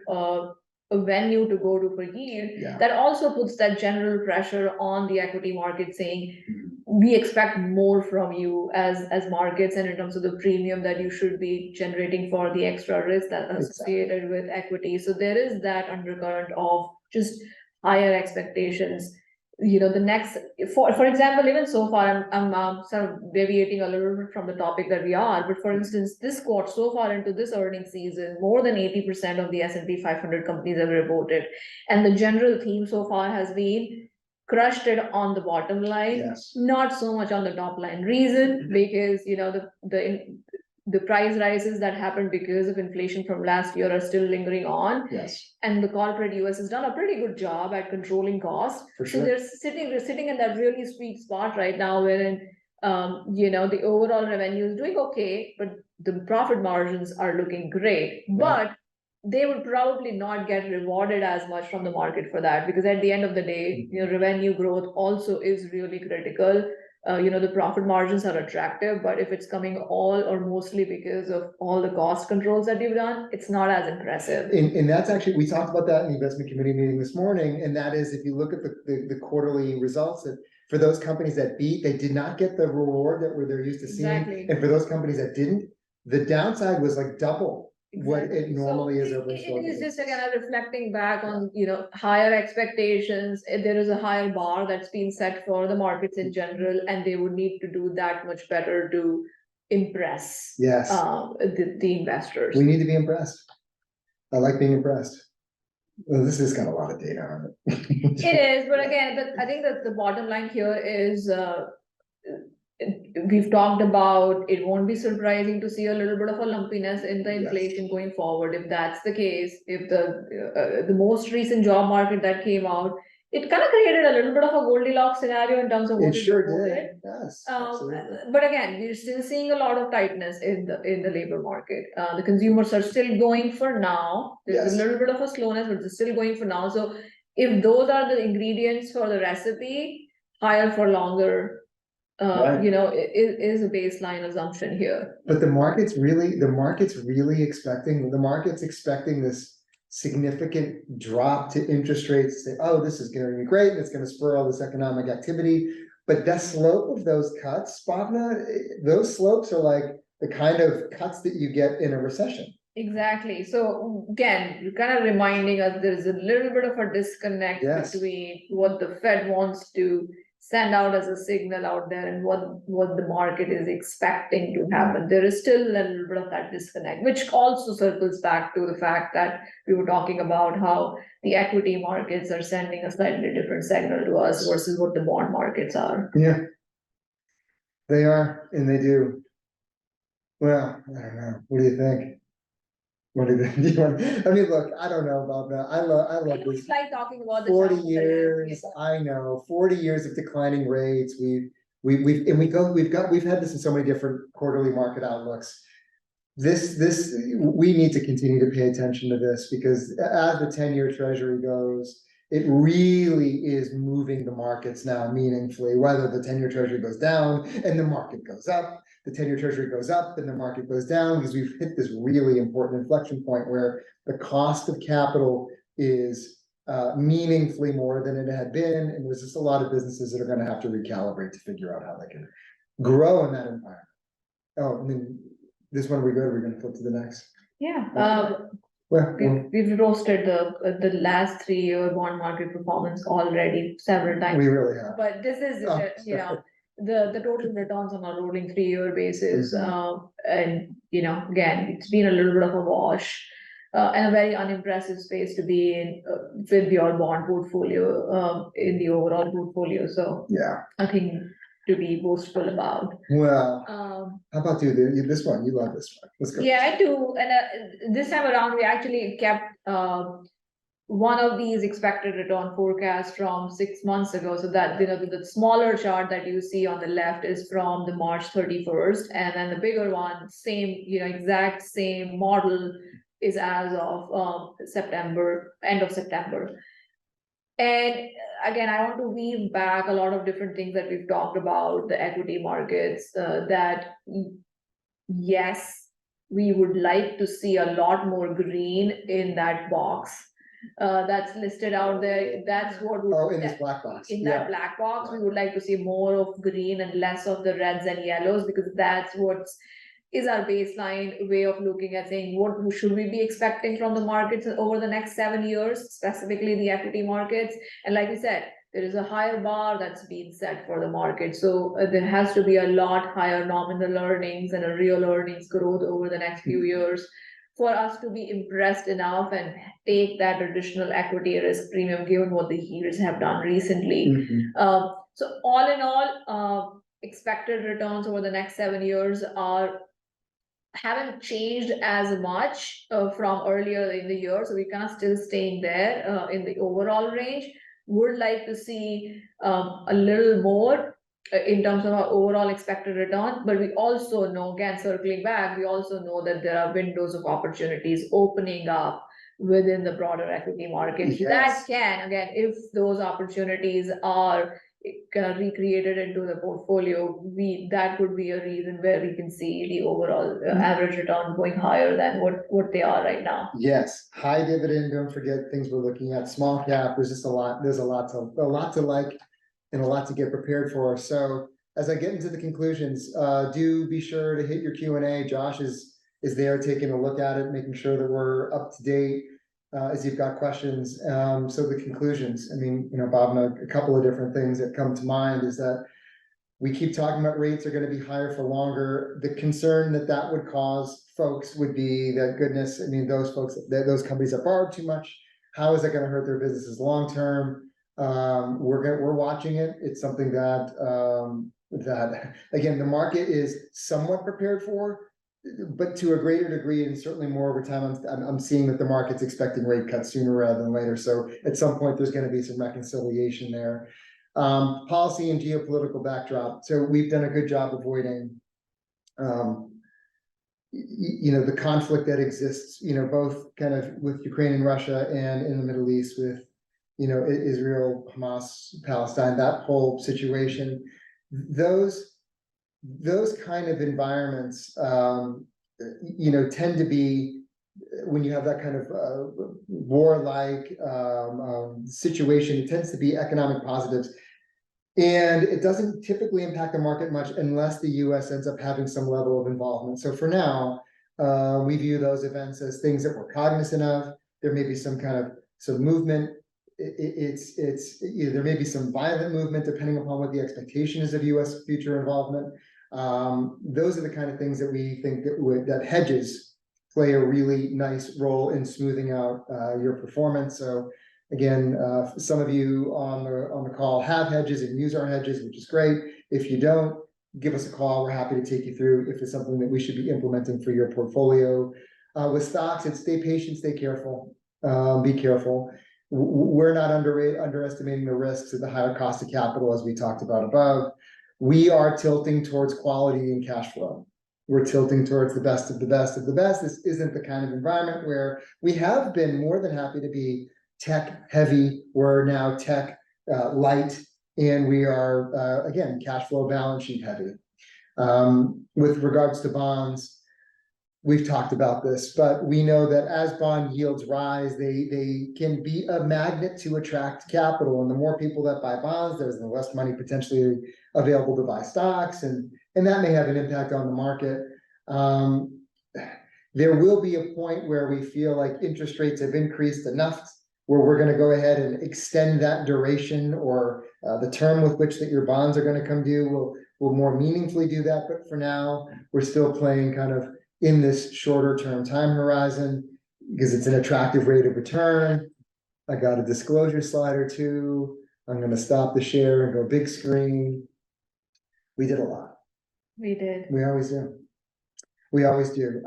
a venue to go to for yield, that also puts that general pressure on the equity market, saying we expect more from you as markets, and in terms of the premium that you should be generating for the extra risk that associated with equity. So there is that undercurrent of just higher expectations. The next, for example, even so far, I'm sort of deviating a little bit from the topic that we are, but for instance, this quarter, so far into this earnings season, more than 80% of the S&P 500 companies have reported. And the general theme so far has been crushed it on the bottom line, not so much on the top line. Reason, because, the price rises that happened because of inflation from last year are still lingering on. And the corporate US has done a pretty good job at controlling costs. So they're sitting in that really sweet spot right now, wherein the overall revenue is doing okay, but the profit margins are looking great. But they would probably not get rewarded as much from the market for that, because at the end of the day, revenue growth also is really critical. The profit margins are attractive, but if it's coming all or mostly because of all the cost controls that you've done, it's not as impressive. And that's actually, we talked about that in the investment committee meeting this morning, and that is, if you look at the quarterly results, that for those companies that beat, they did not get the reward that they're used to seeing. And for those companies that didn't, the downside was like double what it normally is over. It is just again reflecting back on higher expectations. There is a higher bar that's been set for the markets in general, and they would need to do that much better to impress the investors. We need to be impressed. I like being impressed. Well, this has got a lot of data on it. It is, but again, I think that the bottom line here is we've talked about, it won't be surprising to see a little bit of a lumpiness in the inflation going forward. If that's the case, if the most recent job market that came out, it kind of created a little bit of a Goldilocks scenario in terms of what it sure did. Yes, but again, we're still seeing a lot of tightness in the labor market. The consumers are still going for now. There's a little bit of a slowness, but they're still going for now. So if those are the ingredients for the recipe, higher for longer, is a baseline assumption here. But the market's really expecting this significant drop to interest rates, say, oh, this is going to be great, and it's going to spur all this economic activity. But the slope of those cuts, Bhavna, those slopes are like the kind of cuts that you get in a recession. Exactly. So again, you're kind of reminding us there's a little bit of a disconnect between what the Fed wants to send out as a signal out there and what the market is expecting to happen. There is still a little bit of that disconnect, which also circles back to the fact that we were talking about how the equity markets are sending a slightly different signal to us versus what the bond markets are. Yeah. They are, and they do. Well, I don't know. What do you think? What do you want? I mean, look, I don't know about that. I love I this. like talking about the 40 challenges that years, I know, 40 years of declining rates. We've had this in so many different quarterly market outlooks. We need to continue to pay attention to this, because as the 10-year treasury goes, it really is moving the markets now meaningfully, whether the 10-year treasury goes down and the market goes up, the 10-year treasury goes up and the market goes down, because we've hit this really important inflection point where the cost of capital is meaningfully more than it had been, and there's just a lot of businesses that are going to have to recalibrate to figure out how they can grow in that environment. Oh, I mean, this one we good, we're going to flip to the next. Yeah, Well, we've roasted the last 3-year bond market performance already several times. we really have. But this is, Oh, you know, the total returns on a rolling 3-year basis, and, you know, again, it's been a little bit of a wash. And a very unimpressive space to be in with your bond portfolio, in the overall portfolio, so Yeah, I think to be boastful about. well, how about this one? You love this one. Let's go. Yeah, I do, and this time around, we actually kept one of these expected return forecasts from 6 months ago, so that, you know, the smaller chart that you see on the left is from the March 31st, and then the bigger one, same, you know, exact same model, is as of September, end of September. And again, I want to weave back a lot of different things that we've talked about, the equity markets, that yes, we would like to see a lot more green in that box that's listed out there. That's what In this black box. In that black box, we would like to see more of green and less of the reds and yellows, because that's what's is our baseline way of looking at saying what should we be expecting from the markets over the next 7 years, specifically the equity markets. And like you said, there is a higher bar that's being set for the market. So there has to be a lot higher nominal earnings and a real earnings growth over the next few years for us to be impressed enough and take that additional equity risk premium, given what the yields have done recently. So all in all, expected returns over the next 7 years haven't changed as much from earlier in the year, so we're kind of still staying there in the overall range. Would like to see a little more in terms of our overall expected return, but we also know, again, circling back, we also know that there are windows of opportunities opening up within the broader equity market. That can, again, if those opportunities are kind of recreated into the portfolio, that would be a reason where we can see the overall average return going higher than what they are right now. Yes, high dividend, don't forget things we're looking at, small cap, there's just a lot to like and a lot to get prepared for. So as I get into the conclusions, do be sure to hit your Q&A. Josh is there taking a look at it, making sure that we're up to date. As you've got questions. So the conclusions, I mean, you know, Bob, a couple of different things that come to mind is that we keep talking about rates are going to be higher for longer. The concern that would cause folks would be that, goodness, I mean, those companies that borrowed too much, how is that going to hurt their businesses long term? We're watching it. It's something that again, the market is somewhat prepared for, but to a greater degree, and certainly more over time, I'm seeing that the market's expecting rate cuts sooner rather than later. So at some point, there's going to be some reconciliation there. Policy and geopolitical backdrop. So we've done a good job avoiding, you know, the conflict that exists, you know, both kind of with Ukraine and Russia and in the Middle East with, you know, Israel, Hamas, Palestine, that whole situation. Those kind of environments, you know, tend to be, when you have that kind of warlike situation, it tends to be economic positives. And it doesn't typically impact the market much unless the US ends up having some level of involvement. So for now, we view those events as things that we're cognizant of. There may be some movement there may be some violent movement depending upon what the expectation is of US future involvement. Those are the kind of things that we think that hedges play a really nice role in smoothing out your performance. So again, some of you on the call have hedges and use our hedges, which is great. If you don't, give us a call. We're happy to take you through if it's something that we should be implementing for your portfolio. With stocks, it's stay patient, stay careful, be careful. We're not underestimating the risks of the higher cost of capital, as we talked about above. We are tilting towards quality and cash flow. We're tilting towards the best of the best of the best. This isn't the kind of environment where we have been more than happy to be tech heavy. We're now tech light, and we are, again, cash flow balance sheet heavy. With regards to bonds, we've talked about this, but we know that as bond yields rise, they can be a magnet to attract capital. And the more people that buy bonds, there's the less money potentially available to buy stocks. And that may have an impact on the market. There will be a point where we feel like interest rates have increased enough where we're going to go ahead and extend that duration, or the term with which that your bonds are going to come due will more meaningfully do that. But for now, we're still playing kind of in this shorter term time horizon because it's an attractive rate of return. I got a disclosure slide or two. I'm going to stop the share and go big screen. We did a lot. We did. We always do. We always do.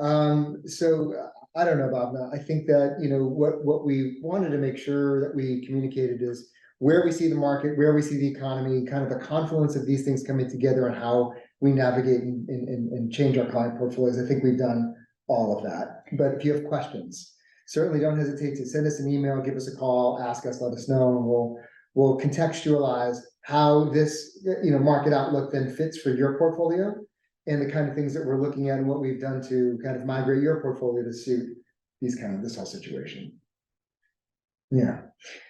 So I don't know, Bob. I think that, what we wanted to make sure that we communicated is where we see the market, where we see the economy, kind of the confluence of these things coming together and how we navigate and change our client portfolios. I think we've done all of that. But if you have questions, certainly don't hesitate to send us an email, give us a call, ask us, let us know, and we'll contextualize how this market outlook then fits for your portfolio and the kind of things that we're looking at and what we've done to kind of migrate your portfolio to suit this whole situation. Yeah.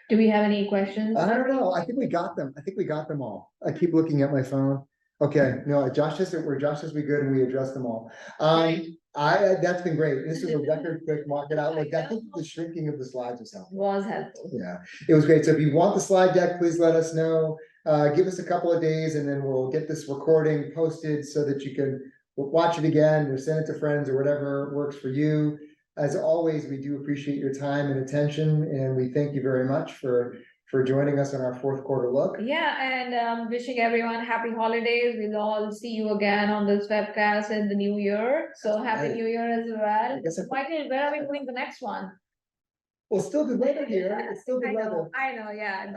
Do we have any questions? I don't know. I think we got them. I think we got them all. I keep looking at my phone. Okay, no, Josh says we good and we addressed them all. That's been great. This is a record quick market outlook. I think the shrinking of the slides was helpful. Was helpful. Yeah, it was great. So if you want the slide deck, please let us know. Give us a couple of days and then we'll get this recording posted so that you can watch it again or send it to friends or whatever works for you. As always, we do appreciate your time and attention, and we thank you very much for joining us on our fourth quarter look. Yeah, and wishing everyone happy holidays. We'll all see you again on this webcast in the new year. So happy New Year as well. Michael, where are we doing the next one? Well, still good weather here. It's still good weather. I know, yeah.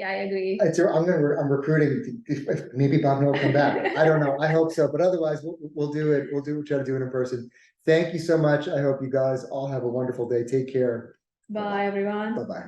I agree. I'm recruiting. Maybe Bob will come back. I don't know. I hope so. But otherwise, we'll do it. We'll try to do it in person. Thank you so much. I hope you guys all have a wonderful day. Take care. Bye, everyone. Bye-bye.